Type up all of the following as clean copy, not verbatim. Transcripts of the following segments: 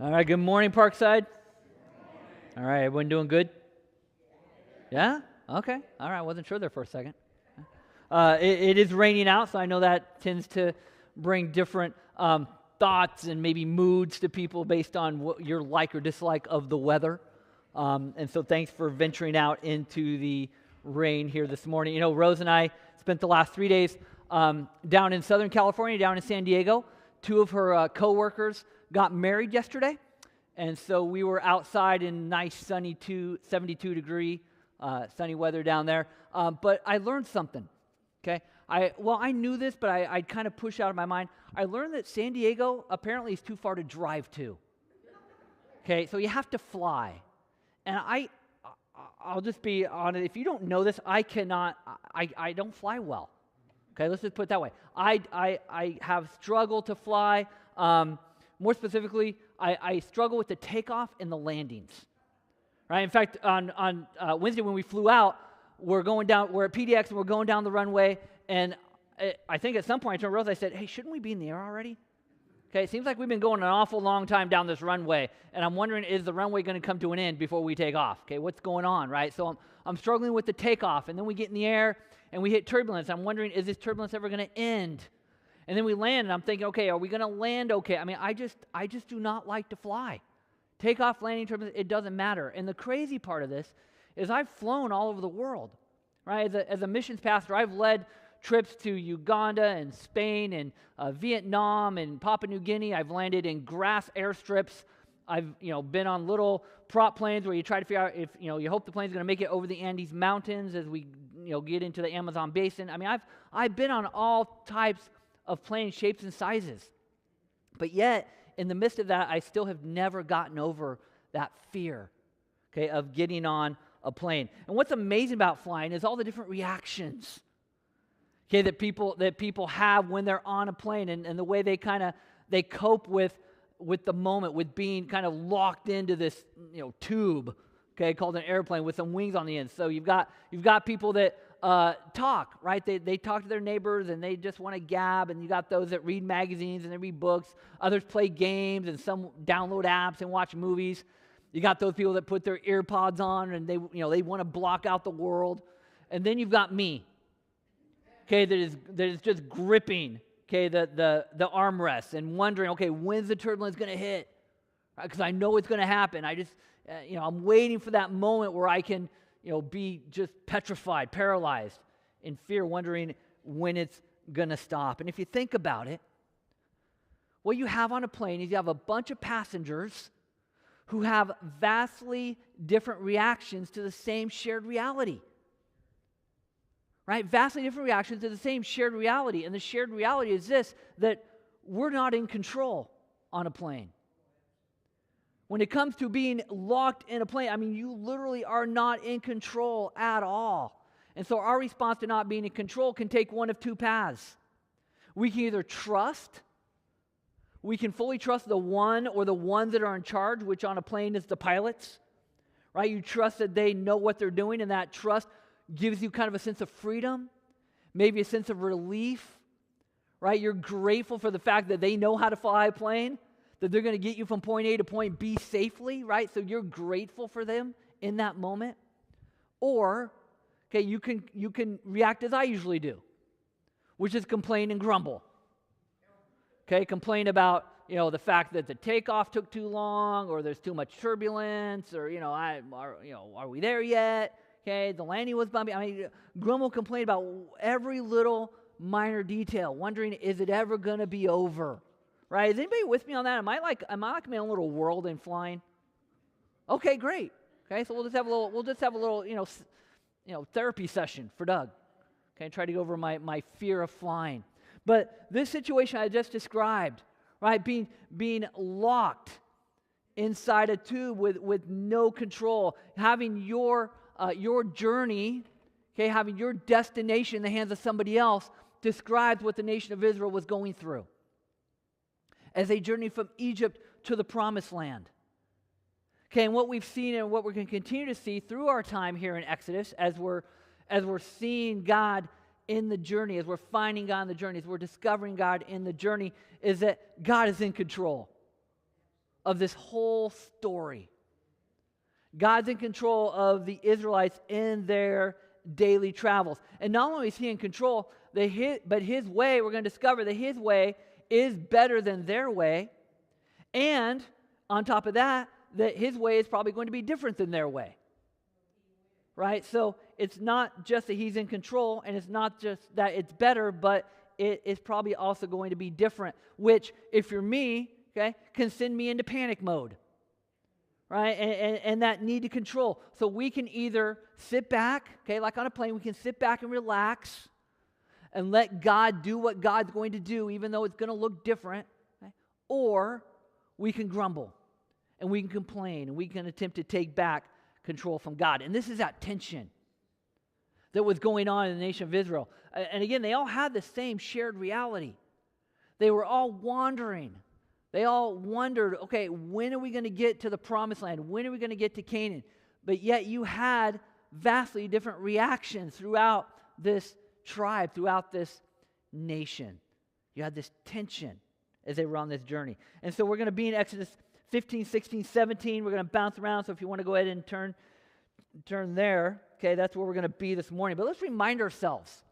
All right, good morning, Parkside. All right, everyone doing good? Yeah? Okay. All right, I wasn't sure there for a second. It is raining out, so I know that tends to bring different thoughts and maybe moods to people based on what your like or dislike of the weather. And so thanks for venturing out into the rain here this morning. You know, Rose and I spent the last 3 days down in Southern California, down in San Diego. Two of her co-workers got married yesterday, and so we were outside in nice sunny 72-degree sunny weather down there. But I learned something, okay? I knew this, but I'd kind of push out of my mind. I learned that San Diego apparently is too far to drive to, okay? So you have to fly. And I'll just be honest, if you don't know this, I don't fly well. Okay, let's just put it that way. I have struggled to fly. More specifically, I struggle with the takeoff and the landings. Right? In fact, on Wednesday when we flew out, we're at PDX and we're going down the runway, and I think at some point I turned to Rose, I said, hey, shouldn't we be in the air already? Okay, it seems like we've been going an awful long time down this runway, and I'm wondering, is the runway going to come to an end before we take off? Okay, what's going on, right? So I'm struggling with the takeoff, and then we get in the air, and we hit turbulence. I'm wondering, is this turbulence ever going to end? And then we land, and I'm thinking, okay, are we going to land okay? I mean, I just do not like to fly. Takeoff, landing, turbulence, it doesn't matter. And the crazy part of this is I've flown all over the world, right? As a missions pastor, I've led trips to Uganda and Spain and Vietnam and Papua New Guinea. I've landed in grass airstrips. I've been on little prop planes where you try to figure out if you hope the plane's going to make it over the Andes Mountains as we get into the Amazon basin. I mean, I've been on all types of plane shapes and sizes, but yet in the midst of that, I still have never gotten over that fear, okay, of getting on a plane. And what's amazing about flying is all the different reactions, okay, that people have when they're on a plane, and the way they cope with the moment, with being kind of locked into this tube, okay, called an airplane with some wings on the end. So you've got people that talk, right? They talk to their neighbors and they just want to gab, and you got those that read magazines and they read books. Others play games, and some download apps and watch movies. You got those people that put their ear pods on and they want to block out the world. And then you've got me, okay, that is just gripping, okay, the armrests and wondering, okay, when's the turbulence going to hit? Because I know it's going to happen. I just, I'm waiting for that moment where I can, be just petrified, paralyzed in fear, wondering when it's going to stop. And if you think about it, what you have on a plane is you have a bunch of passengers who have vastly different reactions to the same shared reality. Right? Vastly different reactions to the same shared reality. And the shared reality is this, that we're not in control on a plane. When it comes to being locked in a plane, I mean, you literally are not in control at all. And so our response to not being in control can take one of two paths. We can either we can fully trust the one or the ones that are in charge, which on a plane is the pilots, right? You trust that they know what they're doing, and that trust gives you kind of a sense of freedom, maybe a sense of relief, right? You're grateful for the fact that they know how to fly a plane, that they're going to get you from point A to point B safely, right? So you're grateful for them in that moment. Or, okay, you can react as I usually do, which is complain and grumble. Okay, complain about, the fact that the takeoff took too long, or there's too much turbulence, or, are we there yet? Okay, the landing was bumpy. I mean, grumble, complain about every little minor detail, wondering, is it ever going to be over? Right? Is anybody with me on that? Am I like my own little world in flying? Okay, great. Okay, so we'll just have a little therapy session for Doug. Okay, try to go over my fear of flying. But this situation I just described, right, being locked inside a tube with no control, having your journey, okay, having your destination in the hands of somebody else, describes what the nation of Israel was going through as they journeyed from Egypt to the Promised Land. Okay, and what we've seen and what we're going to continue to see through our time here in Exodus, as we're seeing God in the journey, as we're finding God in the journey, as we're discovering God in the journey, is that God is in control. of this whole story. God's in control of the Israelites in their daily travels. And not only is he in control, but his way, we're going to discover that his way is better than their way. And on top of that, that his way is probably going to be different than their way. Right? So it's not just that he's in control, and it's not just that it's better, but it is probably also going to be different, which, if you're me, okay, can send me into panic mode. Right? And that need to control. So we can either sit back, okay, like on a plane, we can sit back and relax and let God do what God's going to do, even though it's going to look different, okay? Or we can grumble and we can complain and we can attempt to take back control from God. And this is that tension that was going on in the nation of Israel. And again, they all had the same shared reality. They were all wandering. They all wondered, okay, when are we going to get to the promised land? When are we going to get to Canaan? But yet you had vastly different reactions throughout this tribe, throughout this nation. You had this tension as they were on this journey. And so we're going to be in Exodus 15, 16, 17. We're going to bounce around, so if you want to go ahead and turn there, okay, that's where we're going to be this morning. But let's remind ourselves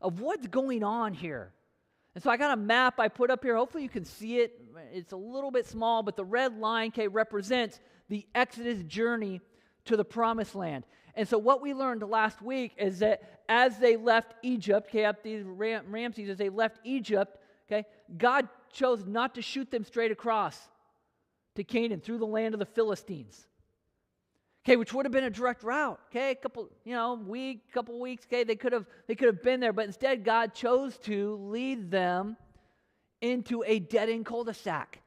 of what's going on here. And so I got a map I put up here. Hopefully you can see it. It's a little bit small, but the red line, okay, represents the Exodus journey to the promised land. And so what we learned last week is that as they left Egypt, okay, up these Ramses, as they left Egypt, okay, God chose not to shoot them straight across to Canaan through the land of the Philistines. Okay, which would have been a direct route. Okay, a couple weeks. Okay, they could have been there, but instead God chose to lead them into a dead-end cul-de-sac.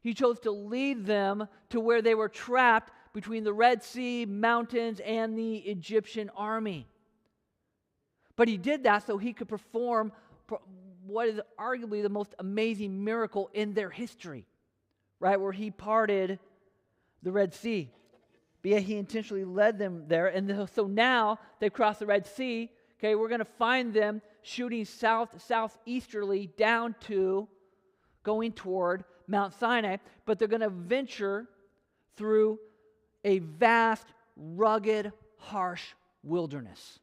He chose to lead them to where they were trapped between the Red Sea mountains and the Egyptian army. But he did that so he could perform what is arguably the most amazing miracle in their history, right? Where he parted the Red Sea. But yet he intentionally led them there. And so now they've crossed the Red Sea. Okay, we're going to find them shooting southeasterly down to going toward Mount Sinai. But they're going to venture through a vast, rugged, harsh wilderness.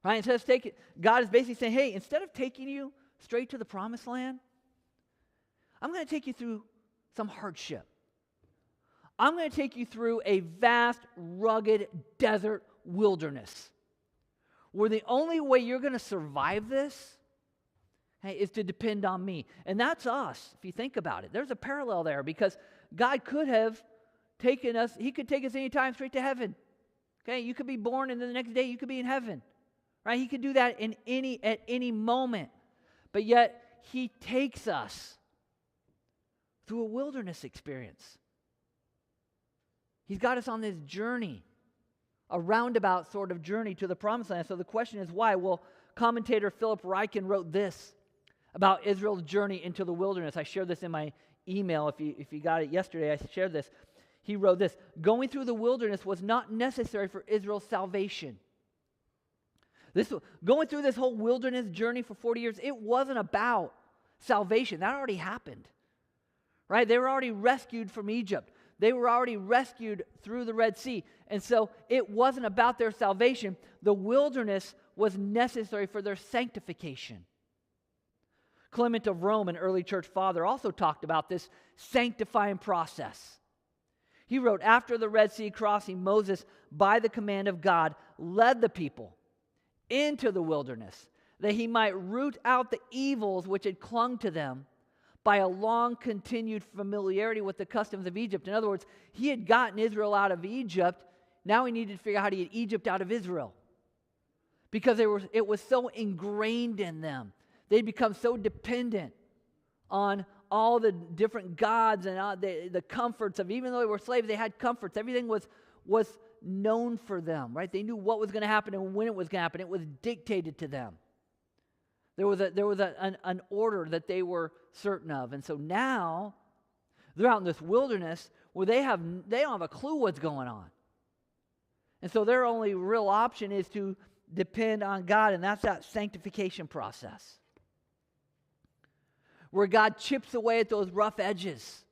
Right? God is basically saying, hey, instead of taking you straight to the promised land, I'm going to take you through some hardship. I'm going to take you through a vast, rugged desert wilderness where the only way you're going to survive this, hey, is to depend on me. And that's us, if you think about it. There's a parallel there because God could have taken us, he could take us anytime straight to heaven. Okay, you could be born and then the next day you could be in heaven. Right? He could do that at any moment. But yet he takes us through a wilderness experience. He's got us on this journey, a roundabout sort of journey to the promised land. So the question is why? Well, commentator Philip Ryken wrote this about Israel's journey into the wilderness. I shared this in my email. If you got it yesterday, I shared this. He wrote this: going through the wilderness was not necessary for Israel's salvation. Going through this whole wilderness journey for 40 years, it wasn't about salvation. That already happened. Right? They were already rescued from Egypt. They were already rescued through the Red Sea. And so it wasn't about their salvation. The wilderness was necessary for their sanctification. Clement of Rome, an early church father, also talked about this sanctifying process. He wrote, after the Red Sea crossing, Moses, by the command of God, led the people into the wilderness that he might root out the evils which had clung to them by a long continued familiarity with the customs of Egypt. In other words, he had gotten Israel out of Egypt. Now he needed to figure out how to get Egypt out of Israel. Because it was so ingrained in them. They'd become so dependent on all the different gods and the comforts of, even though they were slaves, they had comforts. Everything was known for them, right? They knew what was going to happen and when it was going to happen. It was dictated to them. There was an order that they were certain of. And so now they're out in this wilderness where they don't have a clue what's going on. And so their only real option is to depend on God, and that's that sanctification process. where God chips away at those rough edges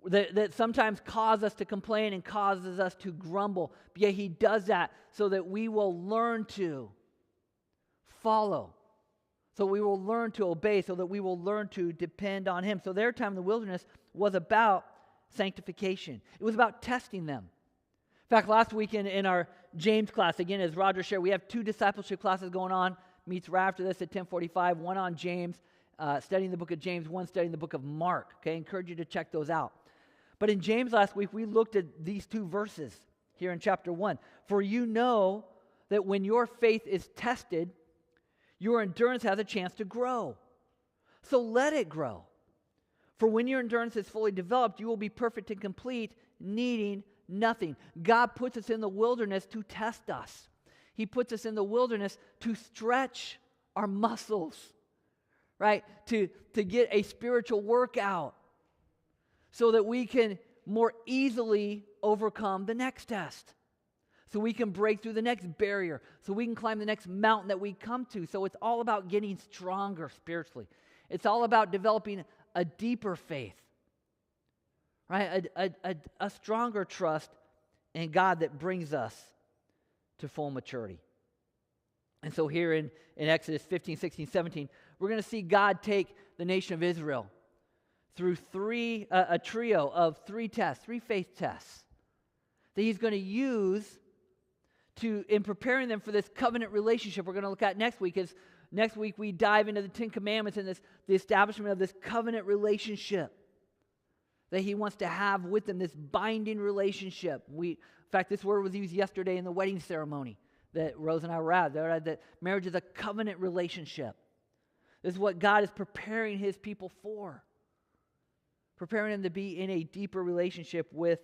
that sometimes cause us to complain and causes us to grumble. But yet He does that so that we will learn to follow, so we will learn to obey, so that we will learn to depend on Him. So their time in the wilderness was about sanctification. It was about testing them. In fact, last week in our James class, again, as Roger shared, we have 2 discipleship classes going on. Meets right after this at 10:45. One on James, studying the book of James. One studying the book of Mark. Okay, I encourage you to check those out. But in James last week, we looked at these 2 verses here in chapter 1. For you know that when your faith is tested, your endurance has a chance to grow. So let it grow. For when your endurance is fully developed, you will be perfect and complete, needing nothing. God puts us in the wilderness to test us. He puts us in the wilderness to stretch our muscles, right? To get a spiritual workout so that we can more easily overcome the next test. So we can break through the next barrier. So we can climb the next mountain that we come to. So it's all about getting stronger spiritually. It's all about developing a deeper faith, right? A stronger trust in God that brings us to full maturity. And so here in Exodus 15, 16, 17, we're going to see God take the nation of Israel through a trio of 3 tests, 3 faith tests that He's going to use in preparing them for this covenant relationship we're going to look at next week. Is next week we dive into the 10 Commandments and the establishment of this covenant relationship that He wants to have with them, this binding relationship. In fact, this word was used yesterday in the wedding ceremony that Rose and I were at. That marriage is a covenant relationship. This is what God is preparing His people for. Preparing them to be in a deeper relationship with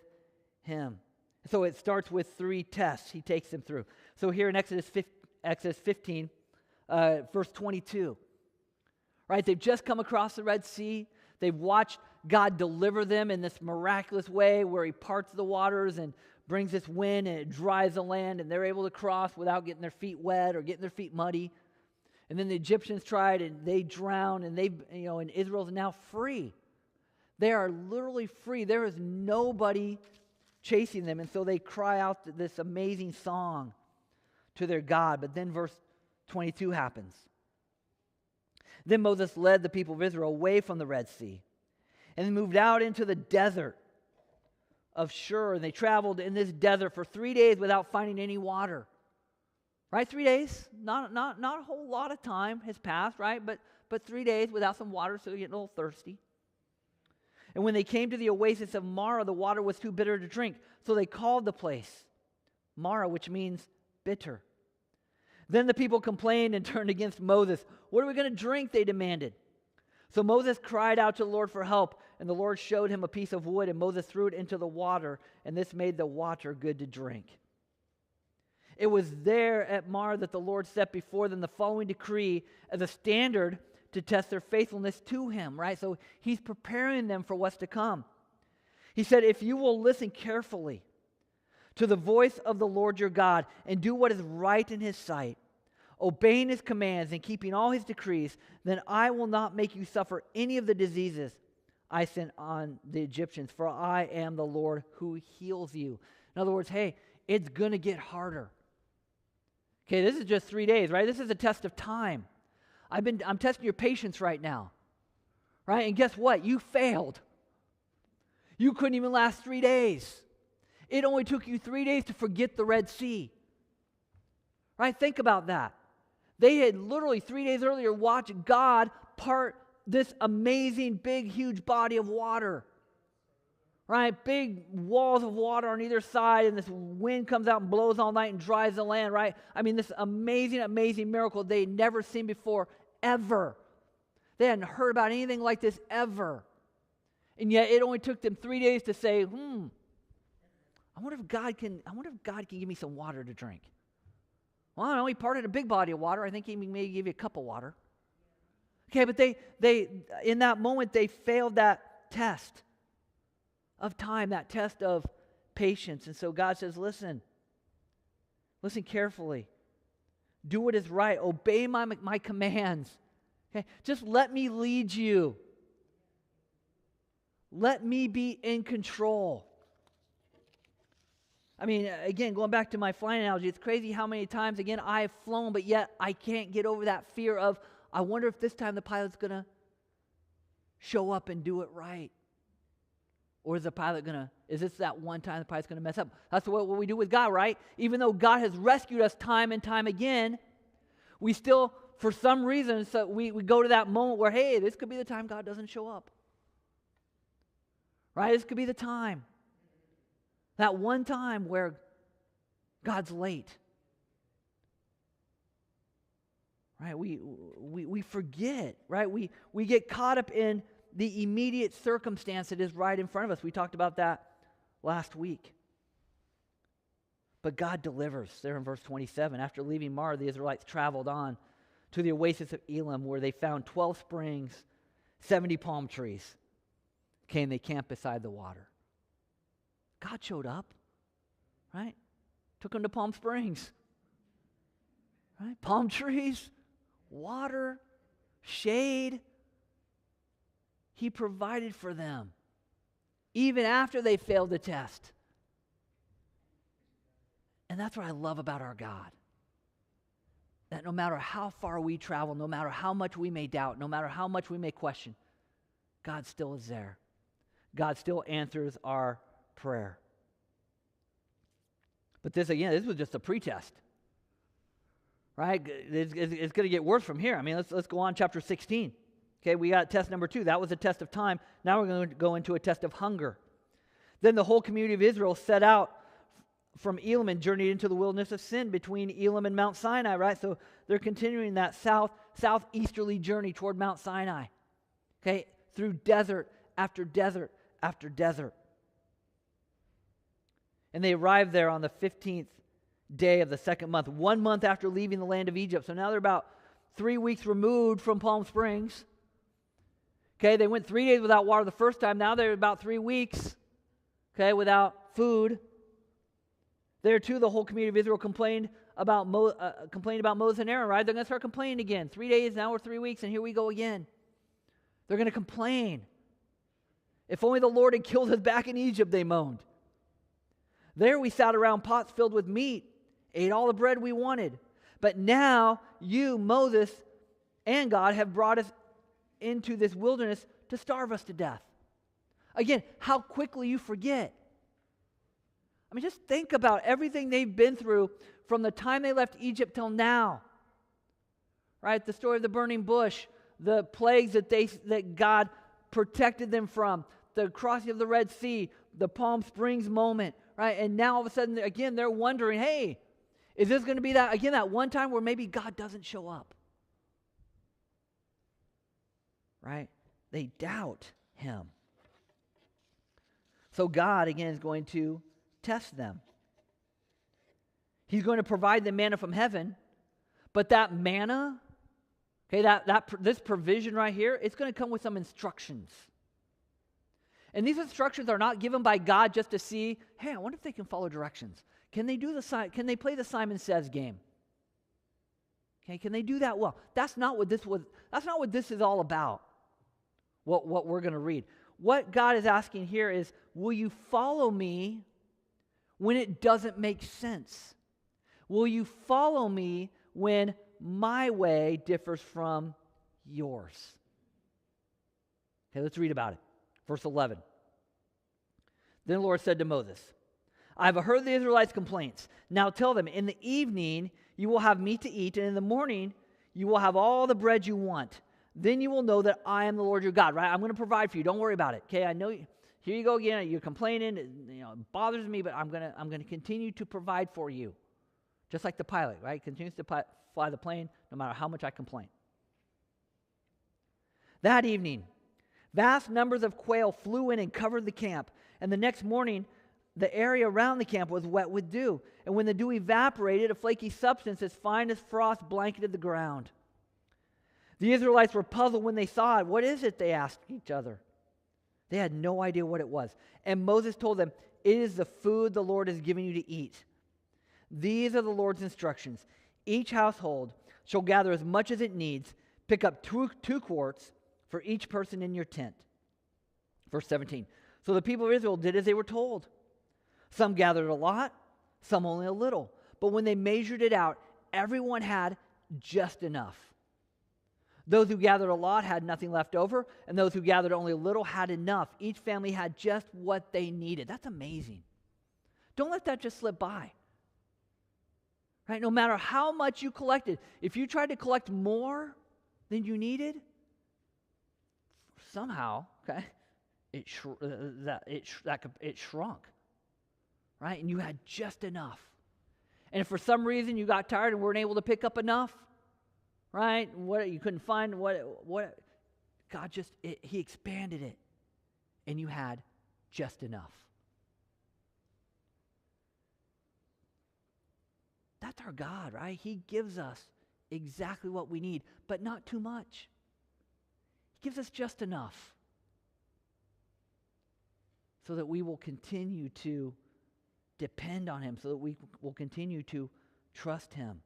Him. So it starts with 3 tests He takes them through. So here in Exodus 15, verse 22, right? They've just come across the Red Sea. They've watched God deliver them in this miraculous way where He parts the waters and brings this wind and it dries the land, and they're able to cross without getting their feet wet or getting their feet muddy. And then the Egyptians tried and they drowned, and and Israel's now free. They are literally free. There is nobody chasing them. And so they cry out this amazing song to their God. But then verse 22 happens. Then Moses led the people of Israel away from the Red Sea and moved out into the desert of Shur. And they traveled in this desert for 3 days without finding any water. Right? 3 days. Not a whole lot of time has passed, right? But 3 days without some water, so they get a little thirsty. And when they came to the oasis of Marah, the water was too bitter to drink. So they called the place Marah, which means bitter. Then the people complained and turned against Moses. What are we going to drink? They demanded. So Moses cried out to the Lord for help, and the Lord showed him a piece of wood, and Moses threw it into the water, and this made the water good to drink. It was there at Marah that the Lord set before them the following decree as a standard to test their faithfulness to Him, right? So He's preparing them for what's to come. He said, if you will listen carefully to the voice of the Lord your God and do what is right in His sight, obeying His commands and keeping all His decrees, then I will not make you suffer any of the diseases I sent on the Egyptians, for I am the Lord who heals you. In other words, hey, it's going to get harder. Okay, this is just 3 days, right? This is a test of time. I'm testing your patience right now, right? And guess what? You failed. You couldn't even last 3 days. It only took you 3 days to forget the Red Sea, right? Think about that. They had literally 3 days earlier watched God part this amazing, big, huge body of water, right? Big walls of water on either side, and this wind comes out and blows all night and dries the land, right? I mean, this amazing, amazing miracle they'd never seen before, ever. They hadn't heard about anything like this ever. And yet it only took them 3 days to say, I wonder if God can give me some water to drink. Well, I know He parted a big body of water. I think He may give you a cup of water. Okay, but they in that moment, they failed that test of time, that test of patience. And so God says, listen carefully. Do what is right. Obey my commands. Okay? Just let me lead you. Let me be in control. I mean, again, going back to my flying analogy, it's crazy how many times, again, I have flown, but yet I can't get over that fear of, I wonder if this time the pilot's going to show up and do it right. Or is this that one time the pilot's going to mess up? That's what we do with God, right? Even though God has rescued us time and time again, we still, for some reason, so we go to that moment where, hey, this could be the time God doesn't show up. Right? This could be the time. That one time where God's late. Right? We forget, right? We get caught up in the immediate circumstance that is right in front of us. We talked about that last week. But God delivers. There in verse 27, after leaving Marah, the Israelites traveled on to the oasis of Elim, where they found 12 springs, 70 palm trees. Okay, and they camped beside the water. God showed up, right? Took them to Palm Springs. Right? Palm trees, water, shade. He provided for them, even after they failed the test. And that's what I love about our God. That no matter how far we travel, no matter how much we may doubt, no matter how much we may question, God still is there. God still answers our prayer. But this was just a pretest. Right? It's going to get worse from here. I mean, let's go on chapter 16. Okay, we got test number 2. That was a test of time. Now we're going to go into a test of hunger. Then the whole community of Israel set out from Elim and journeyed into the wilderness of Sin between Elim and Mount Sinai, right? So they're continuing that southeasterly journey toward Mount Sinai. Okay, through desert after desert after desert. And they arrived there on the 15th day of the second month, 1 month after leaving the land of Egypt. So now they're about 3 weeks removed from Palm Springs. Okay, they went 3 days without water the first time. Now they're about 3 weeks, okay, without food. There too, the whole community of Israel complained about Moses and Aaron, right? They're going to start complaining again. 3 days, now we're 3 weeks, and here we go again. They're going to complain. If only the Lord had killed us back in Egypt, they moaned. There we sat around pots filled with meat, ate all the bread we wanted. But now you, Moses, and God have brought us into this wilderness to starve us to death. Again, how quickly you forget. I mean, just think about everything they've been through from the time they left Egypt till now. Right? The story of the burning bush, the plagues that God protected them from, the crossing of the Red Sea, the Palm Springs moment, right? And now all of a sudden, again, they're wondering, hey, is this going to be that one time where maybe God doesn't show up? Right? They doubt him. So God, again, is going to test them. He's going to provide them manna from heaven, but that manna, okay, this provision right here, it's going to come with some instructions. And these instructions are not given by God just to see, hey, I wonder if they can follow directions. Can they play the Simon Says game? Okay, can they do that well? That's not what this is all about. What we're going to read. What God is asking here is, will you follow me when it doesn't make sense? Will you follow me when my way differs from yours? Okay, let's read about it. Verse 11. Then the Lord said to Moses, I have heard the Israelites' complaints. Now tell them, in the evening you will have meat to eat, and in the morning you will have all the bread you want. Then you will know that I am the Lord your God, right? I'm going to provide for you. Don't worry about it. Okay, I know here you go again. You're complaining. It bothers me, but I'm going to continue to provide for you. Just like the pilot, right? Continues to fly the plane no matter how much I complain. That evening, vast numbers of quail flew in and covered the camp. And the next morning, the area around the camp was wet with dew. And when the dew evaporated, a flaky substance as fine as frost blanketed the ground. The Israelites were puzzled when they saw it. What is it? They asked each other. They had no idea what it was. And Moses told them, it is the food the Lord has given you to eat. These are the Lord's instructions. Each household shall gather as much as it needs. Pick up two quarts for each person in your tent. Verse 17. So the people of Israel did as they were told. Some gathered a lot, some only a little. But when they measured it out, everyone had just enough. Those who gathered a lot had nothing left over, and those who gathered only a little had enough. Each family had just what they needed. That's amazing. Don't let that just slip by. Right? No matter how much you collected, if you tried to collect more than you needed, somehow, okay, it shrunk. Right? And you had just enough. And if for some reason you got tired and weren't able to pick up enough, right? What you couldn't find, what God He expanded it, and you had just enough. That's our God, right? He gives us exactly what we need, but not too much. He gives us just enough so that we will continue to depend on Him, so that we will continue to trust Him.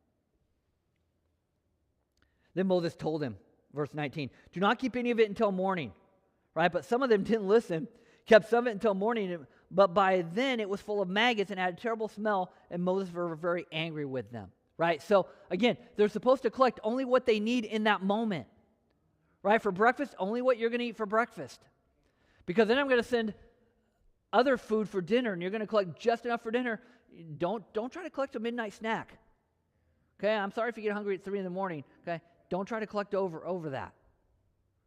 Then Moses told him, verse 19, do not keep any of it until morning, right? But some of them didn't listen, kept some of it until morning, but by then it was full of maggots and had a terrible smell, and Moses was very angry with them, right? So again, they're supposed to collect only what they need in that moment, right? For breakfast, only what you're going to eat for breakfast. Because then I'm going to send other food for dinner, and you're going to collect just enough for dinner. Don't try to collect a midnight snack. Okay, I'm sorry if you get hungry at 3 in the morning, okay? Don't try to collect over that,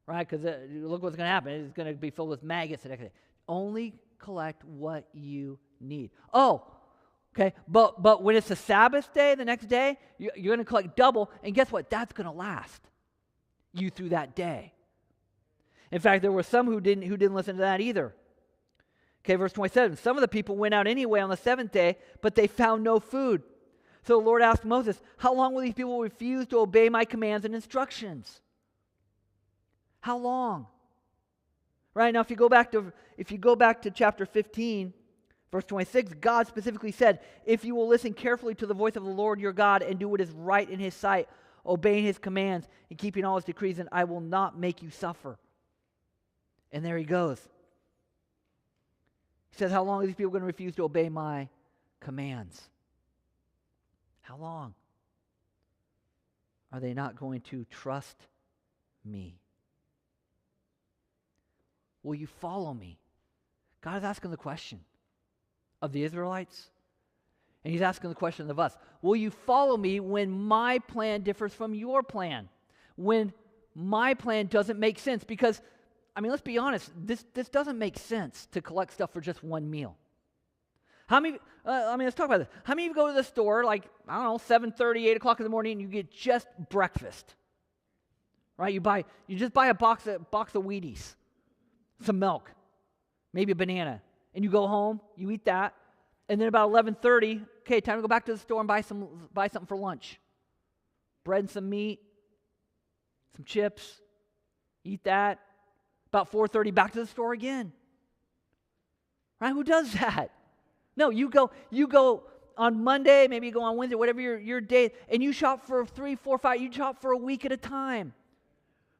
right? Because look what's going to happen. It's going to be filled with maggots and everything. Only collect what you need. Oh, okay, but when it's a Sabbath day, the next day, you're going to collect double, and guess what? That's going to last you through that day. In fact, there were some who didn't listen to that either. Okay, verse 27. Some of the people went out anyway on the seventh day, but they found no food. So the Lord asked Moses, how long will these people refuse to obey my commands and instructions? How long? Right, now if you go back to chapter 15, verse 26, God specifically said, if you will listen carefully to the voice of the Lord your God and do what is right in His sight, obeying His commands and keeping all His decrees, then I will not make you suffer. And there he goes. He says, how long are these people going to refuse to obey my commands? How long? Are they not going to trust me? Will you follow me? God is asking the question of the Israelites, and He's asking the question of us. Will you follow me when my plan differs from your plan? When my plan doesn't make sense? Because, I mean, let's be honest, this doesn't make sense to collect stuff for just one meal. How many, let's talk about this. How many of you go to the store, like, I don't know, 7:30, 8 o'clock in the morning, and you get just breakfast? Right? You just buy a box of Wheaties, some milk, maybe a banana, and you go home, you eat that, and then about 11:30, okay, time to go back to the store and buy something for lunch. Bread and some meat, some chips, eat that. About 4:30, back to the store again. Right? Who does that? No, you go on Monday, maybe you go on Wednesday, whatever your day, and you shop for 3, 4, 5, you shop for a week at a time.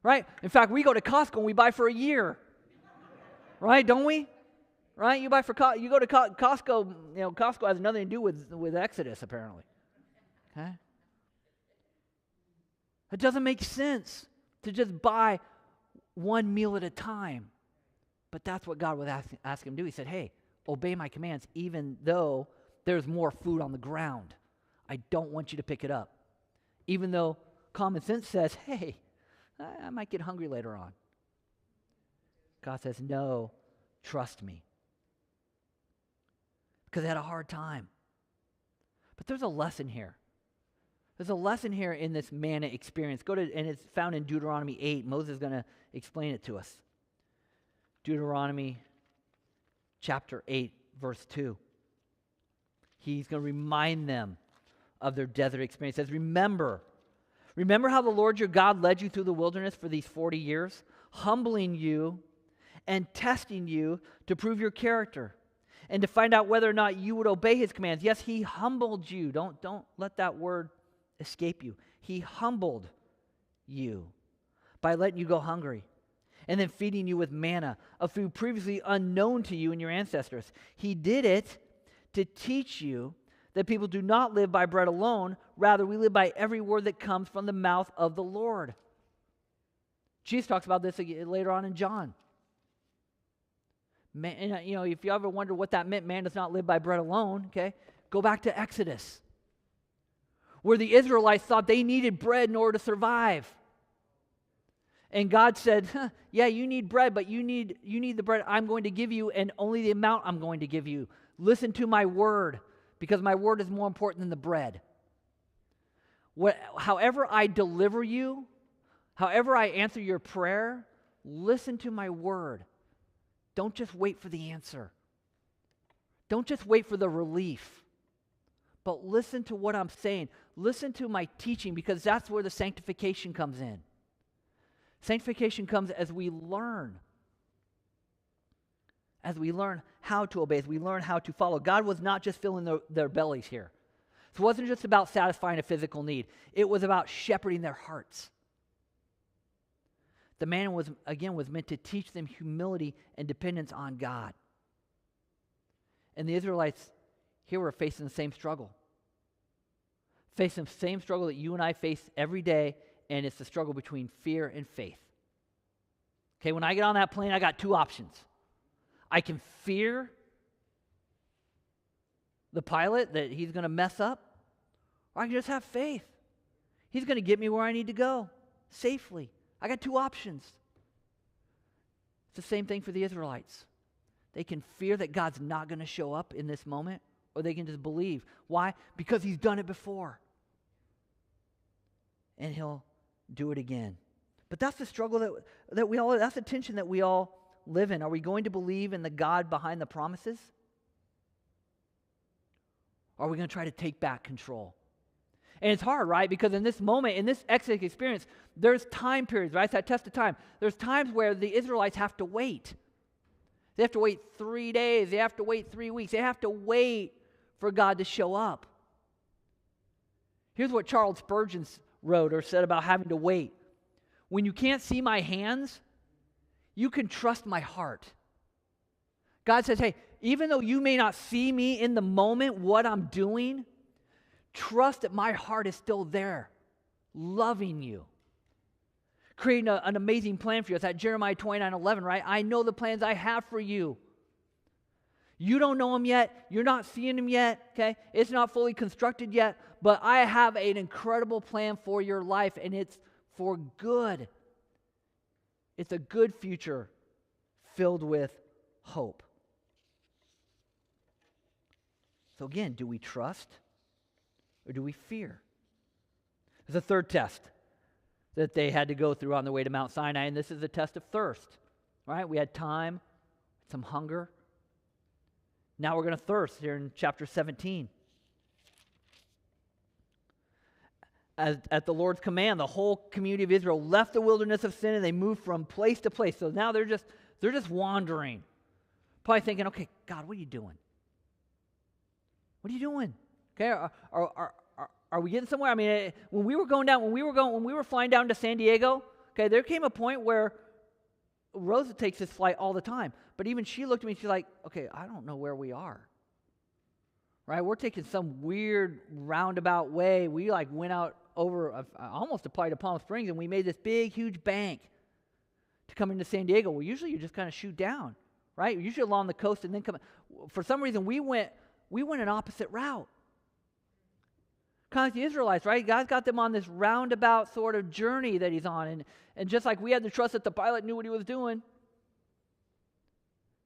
Right? In fact, we go to Costco and we buy for a year. Right? Don't we? Right? You go to Costco, Costco has nothing to do with Exodus, apparently. Okay? It doesn't make sense to just buy one meal at a time. But that's what God would ask him to do. He said, hey, obey my commands even though there's more food on the ground. I don't want you to pick it up. Even though common sense says, hey, I might get hungry later on. God says, no, trust me. Because they had a hard time. But there's a lesson here. There's a lesson here in this manna experience. And it's found in Deuteronomy 8. Moses is going to explain it to us. Deuteronomy chapter 8, verse 2. He's going to remind them of their desert experience. He says, remember how the Lord your God led you through the wilderness for these 40 years, humbling you and testing you to prove your character and to find out whether or not you would obey His commands. Yes, He humbled you. Don't let that word escape you. He humbled you. by letting you go hungry, and then feeding you with manna, a food previously unknown to you and your ancestors. He did it to teach you that people do not live by bread alone, rather we live by every word that comes from the mouth of the Lord. Jesus talks about this later on in John. Man, and, if you ever wonder what that meant, man does not live by bread alone, okay? Go back to Exodus, where the Israelites thought they needed bread in order to survive. And God said, yeah, you need bread, but you need the bread I'm going to give you and only the amount I'm going to give you. Listen to my word, because my word is more important than the bread. However I deliver you, however I answer your prayer, listen to my word. Don't just wait for the answer. Don't just wait for the relief. But listen to what I'm saying. Listen to my teaching, because that's where the sanctification comes in. Sanctification comes as we learn. As we learn how to obey, as we learn how to follow. God was not just filling their bellies here. So it wasn't just about satisfying a physical need. It was about shepherding their hearts. The man was meant to teach them humility and dependence on God. And the Israelites here were facing the same struggle. Facing the same struggle that you and I face every day, and it's the struggle between fear and faith. Okay, when I get on that plane, I got two options. I can fear the pilot that he's going to mess up, or I can just have faith. He's going to get me where I need to go safely. I got two options. It's the same thing for the Israelites. They can fear that God's not going to show up in this moment, or they can just believe. Why? Because he's done it before. And he'll do it again. But that's the struggle that we all, that's the tension that we all live in. Are we going to believe in the God behind the promises? Or are we going to try to take back control? And it's hard, right? Because in this moment, in this Exodus experience, there's time periods, right? It's that test of time. There's times where the Israelites have to wait. They have to wait 3 days. They have to wait 3 weeks. They have to wait for God to show up. Here's what Charles Spurgeon wrote or said about having to wait. When you can't see my hands, you can trust my heart. God says, hey, even though you may not see me in the moment, what I'm doing, trust that my heart is still there, loving you, creating an amazing plan for you. It's at Jeremiah 29:11, right? I know the plans I have for you. You don't know them yet. You're not seeing them yet, okay? It's not fully constructed yet, but I have an incredible plan for your life, and it's for good. It's a good future filled with hope. So again, do we trust or do we fear? There's a third test that they had to go through on the way to Mount Sinai, and this is the test of thirst. Right? We had time, some hunger. Now we're going to thirst here in chapter 17. At the Lord's command, the whole community of Israel left the wilderness of sin and they moved from place to place. So now they're just wandering. Probably thinking, okay, God, what are you doing? What are you doing? Okay, are we getting somewhere? I mean, when we were flying down to San Diego, okay, there came a point where Rosa takes this flight all the time. But even she looked at me, she's like, okay, I don't know where we are. Right? We're taking some weird roundabout way. We went out over, almost applied to Palm Springs, and we made this big, huge bank to come into San Diego. Well, usually you just kind of shoot down, right? Usually along the coast and then come. For some reason, we went an opposite route. Kind of like the Israelites, right? God's got them on this roundabout sort of journey that he's on. And just like we had to trust that the pilot knew what he was doing,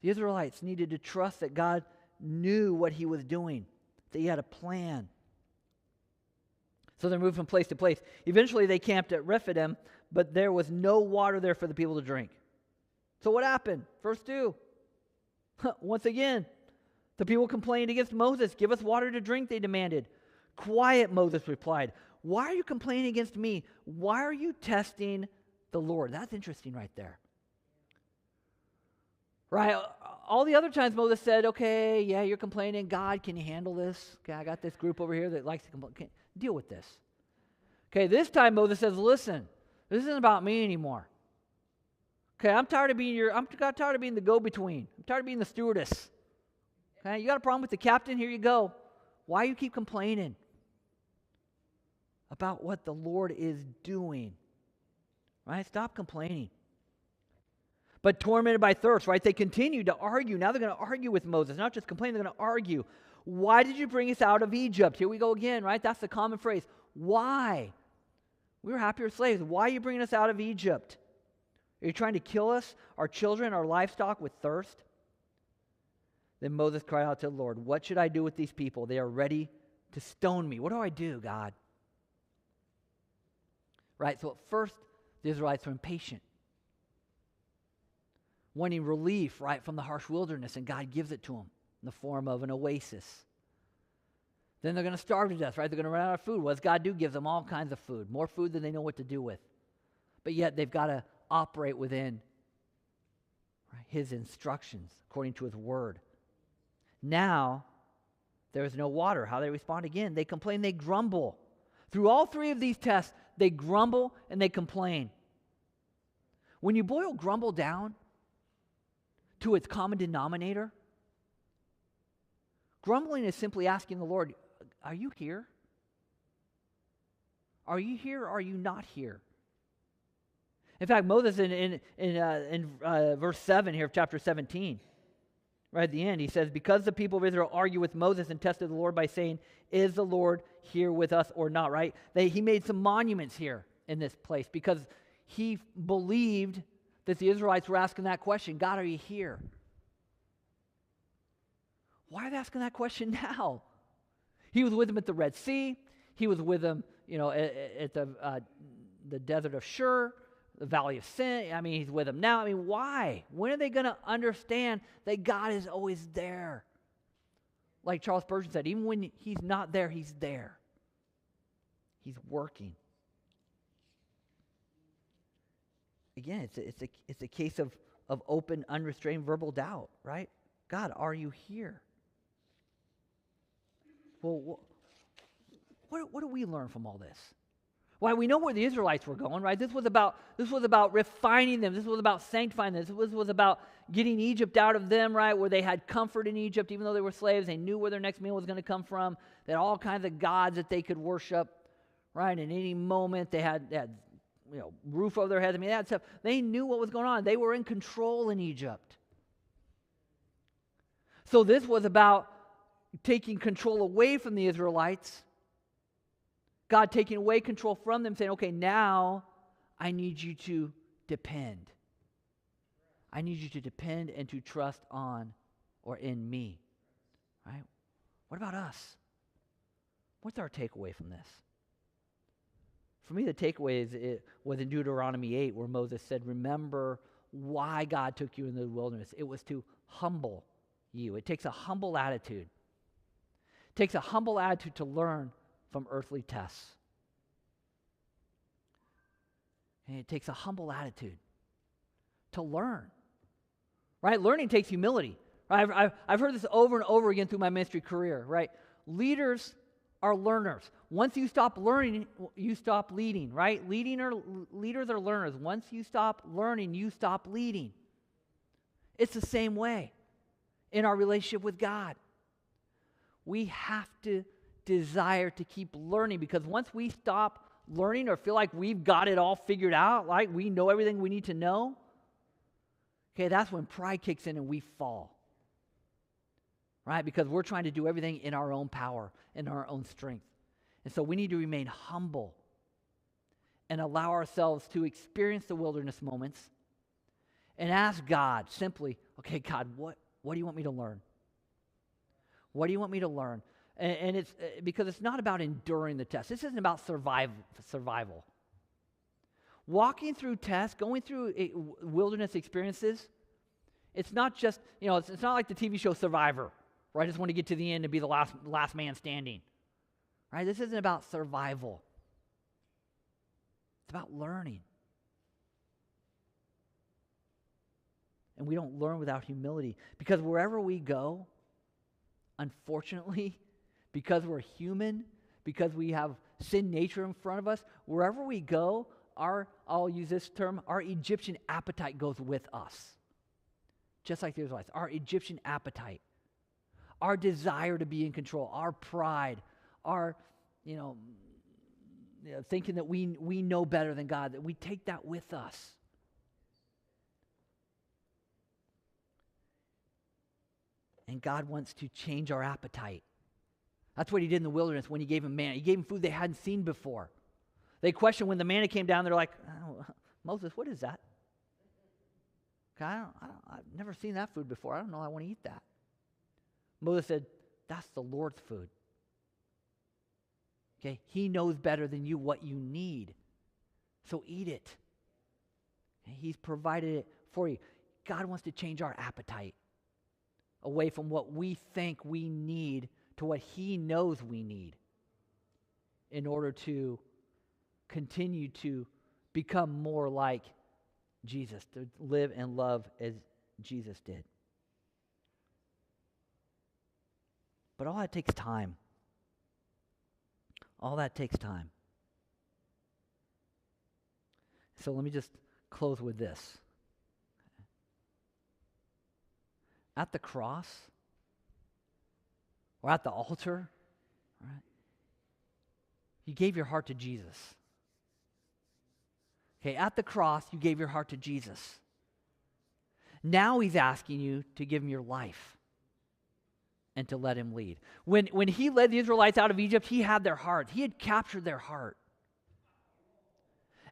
the Israelites needed to trust that God knew what he was doing, that he had a plan. So they're moving from place to place. Eventually they camped at Rephidim, but there was no water there for the people to drink. So what happened? Verse 2. Once again, the people complained against Moses. Give us water to drink, they demanded. Quiet, Moses replied. Why are you complaining against me? Why are you testing the Lord? That's interesting right there. Right? All the other times Moses said, okay, yeah, you're complaining. God, can you handle this? Okay, I got this group over here that likes to complain. Deal with this. Okay, this time Moses says, listen, This isn't about me anymore. Okay, I'm tired of being the go-between. I'm tired of being the stewardess. Okay, you got a problem with the captain? Here you go. Why you keep complaining about what the Lord is doing? Right? Stop complaining. But tormented by thirst, right? They continued to argue. Now they're going to argue with Moses. Not just complain, they're going to argue. Why did you bring us out of Egypt? Here we go again, right? That's the common phrase. Why? We were happier slaves. Why are you bringing us out of Egypt? Are you trying to kill us, our children, our livestock with thirst? Then Moses cried out to the Lord, what should I do with these people? They are ready to stone me. What do I do, God? Right, so at first, the Israelites were impatient, wanting relief, right, from the harsh wilderness, and God gives it to them in the form of an oasis. Then they're going to starve to death, right? They're going to run out of food. What does God do? Gives them all kinds of food, more food than they know what to do with. But yet they've got to operate within, right, His instructions, according to His word. Now, there is no water. How they respond again? They complain, they grumble. Through all three of these tests, they grumble and they complain. When you boil grumble down to its common denominator, grumbling is simply asking the Lord, are you here? Are you here or are you not here? In fact, Moses in verse 7 here of chapter 17, right at the end, he says, because the people of Israel argue with Moses and tested the Lord by saying, is the Lord here with us or not, right? He made some monuments here in this place because he believed that the Israelites were asking that question, God, are you here? Why are they asking that question now? He was with them at the Red Sea. He was with them, at the desert of Shur, the Valley of Sin. I mean, he's with them now. I mean, why? When are they going to understand that God is always there? Like Charles Spurgeon said, even when He's not there, He's there. He's working. Again, it's a case of open, unrestrained verbal doubt, right? God, are you here? Well, what do we learn from all this? Why, we know where the Israelites were going, right? This was about refining them. This was about sanctifying them. This was about getting Egypt out of them, right? Where they had comfort in Egypt, even though they were slaves. They knew where their next meal was going to come from. They had all kinds of gods that they could worship, right? In any moment, they had roof over their heads. I mean, that stuff. They knew what was going on. They were in control in Egypt. So this was about taking control away from the Israelites. God taking away control from them, saying, okay, now I need you to depend. I need you to depend and to trust on or in me. Right? What about us? What's our takeaway from this? For me, the takeaway was in Deuteronomy 8, where Moses said, remember why God took you into the wilderness. It was to humble you. It takes a humble attitude. It takes a humble attitude to learn from earthly tests. And it takes a humble attitude to learn. Right? Learning takes humility. Right? I've heard this over and over again through my ministry career. Right? Leaders are learners. Once you stop learning, you stop leading. Right? Leaders are learners. Once you stop learning, you stop leading. It's the same way in our relationship with God. We have to desire to keep learning, because once we stop learning or feel like we've got it all figured out, like we know everything we need to know, okay, that's when pride kicks in and we fall. Right? Because we're trying to do everything in our own power, in our own strength. And so we need to remain humble and allow ourselves to experience the wilderness moments and ask God simply, okay, God, what do you want me to learn? What do you want me to learn? And it's because it's not about enduring the test. This isn't about survival. Walking through tests, going through wilderness experiences, it's not just, it's not like the TV show Survivor, where I just want to get to the end and be the last man standing. Right? This isn't about survival. It's about learning. And we don't learn without humility, because wherever we go, unfortunately, because we're human, because we have sin nature in front of us, wherever we go, I'll use this term, our Egyptian appetite goes with us. Just like the Israelites, our Egyptian appetite, our desire to be in control, our pride, our, thinking that we know better than God, that we take that with us. And God wants to change our appetite. That's what he did in the wilderness when he gave them manna. He gave them food they hadn't seen before. They questioned when the manna came down, they're like, oh, Moses, what is that? I've never seen that food before. I don't know I want to eat that. Moses said, that's the Lord's food. Okay, he knows better than you what you need. So eat it. Okay, he's provided it for you. God wants to change our appetite away from what we think we need to what he knows we need in order to continue to become more like Jesus, to live and love as Jesus did. But all that takes time. All that takes time. So let me just close with this. At the cross, or at the altar, right, you gave your heart to Jesus. Okay, at the cross, you gave your heart to Jesus. Now he's asking you to give him your life and to let him lead. When he led the Israelites out of Egypt, he had their heart. He had captured their heart.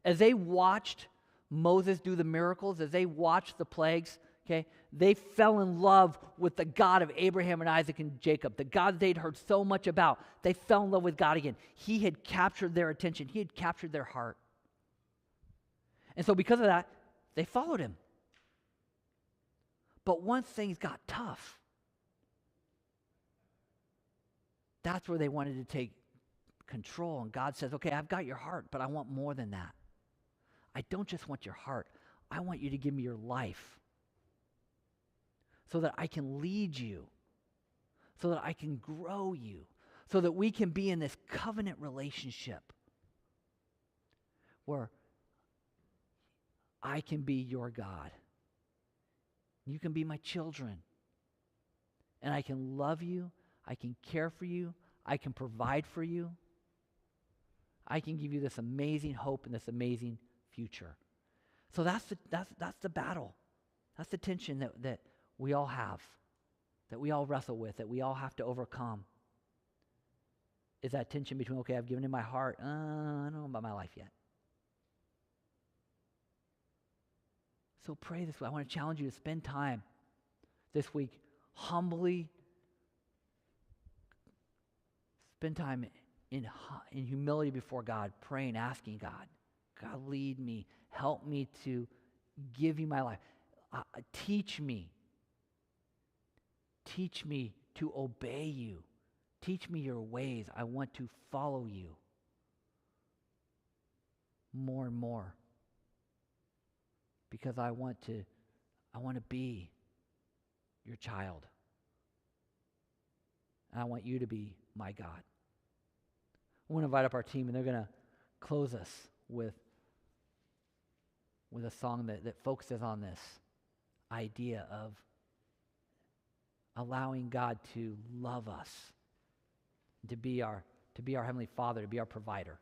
As they watched Moses do the miracles, as they watched the plagues, okay, they fell in love with the God of Abraham and Isaac and Jacob, the God they'd heard so much about. They fell in love with God again. He had captured their attention. He had captured their heart. And so because of that, they followed him. But once things got tough, that's where they wanted to take control. And God says, okay, I've got your heart, but I want more than that. I don't just want your heart. I want you to give me your life so that I can lead you, so that I can grow you, so that we can be in this covenant relationship where I can be your God. You can be my children. And I can love you. I can care for you. I can provide for you. I can give you this amazing hope and this amazing future. So that's the battle. That's the tension that we all have, that we all wrestle with, that we all have to overcome. Is that tension between, okay, I've given him my heart. I don't know about my life yet. So pray this way. I want to challenge you to spend time this week humbly. Spend time in humility before God, praying, asking God, God, lead me. Help me to give you my life. Teach me. Teach me to obey you. Teach me your ways. I want to follow you more and more. Because I want to be your child. And I want you to be my God. I want to invite up our team, and they're going to close us with a song that focuses on this idea of allowing God to love us, to be our Heavenly Father, to be our provider.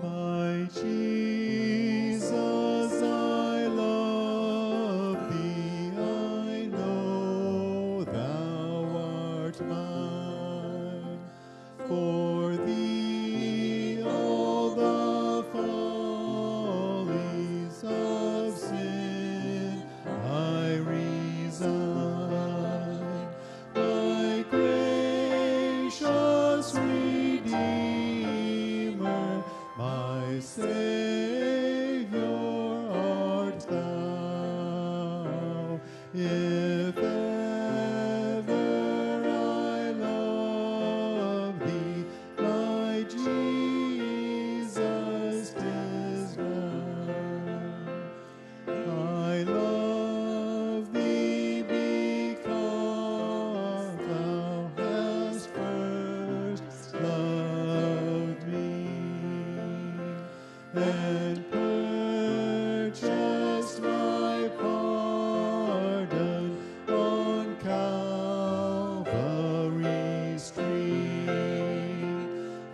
My Jesus, I love thee, I know thou art mine. For thee all the and purchased my pardon on Calvary's tree.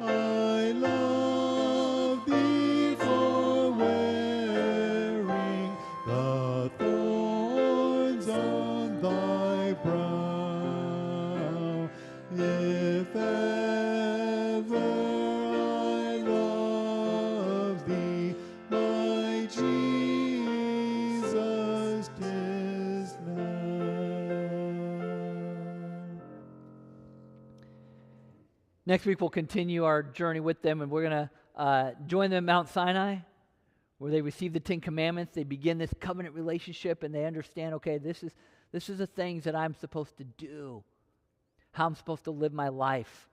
I love thee for wearing the thorns on thy brow. If ever I love thee, my Jesus, 'tis now. Next week, we'll continue our journey with them, and we're going to join them at Mount Sinai, where they receive the Ten Commandments. They begin this covenant relationship, and they understand, okay, this is the things that I'm supposed to do, how I'm supposed to live my life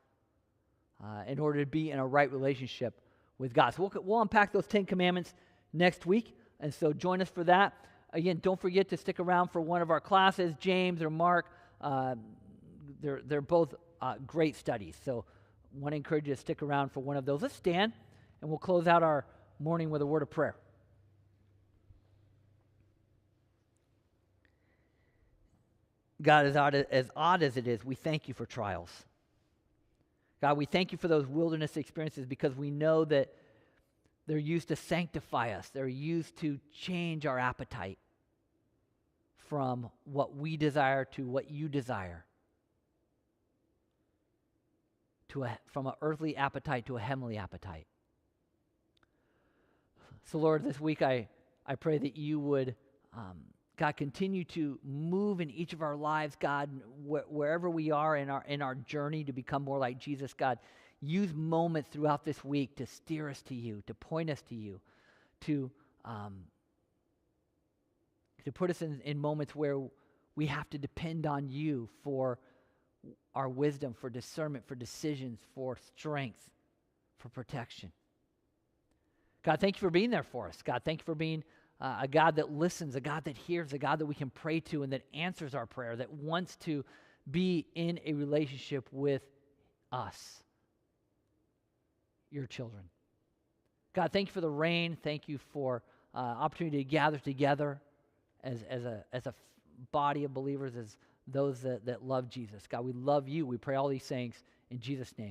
in order to be in a right relationship with God. So we'll unpack those 10 Commandments next week, and so join us for that. Again, don't forget to stick around for one of our classes, James or Mark. They're both great studies, so I want to encourage you to stick around for one of those. Let's stand, and we'll close out our morning with a word of prayer. God, as odd as it is, we thank you for trials. God, we thank you for those wilderness experiences because we know that they're used to sanctify us. They're used to change our appetite from what we desire to what you desire. From an earthly appetite to a heavenly appetite. So Lord, this week I pray that you would, God, continue to move in each of our lives, God, wherever we are in our journey to become more like Jesus, God. Use moments throughout this week to steer us to you, to point us to you, to put us in moments where we have to depend on you for our wisdom, for discernment, for decisions, for strength, for protection. God, thank you for being there for us. God, thank you for being a God that listens, a God that hears, a God that we can pray to and that answers our prayer, that wants to be in a relationship with us, your children. God, thank you for the rain. Thank you for opportunity to gather together as a body of believers, as those that love Jesus. God, we love you. We pray all these things in Jesus' name.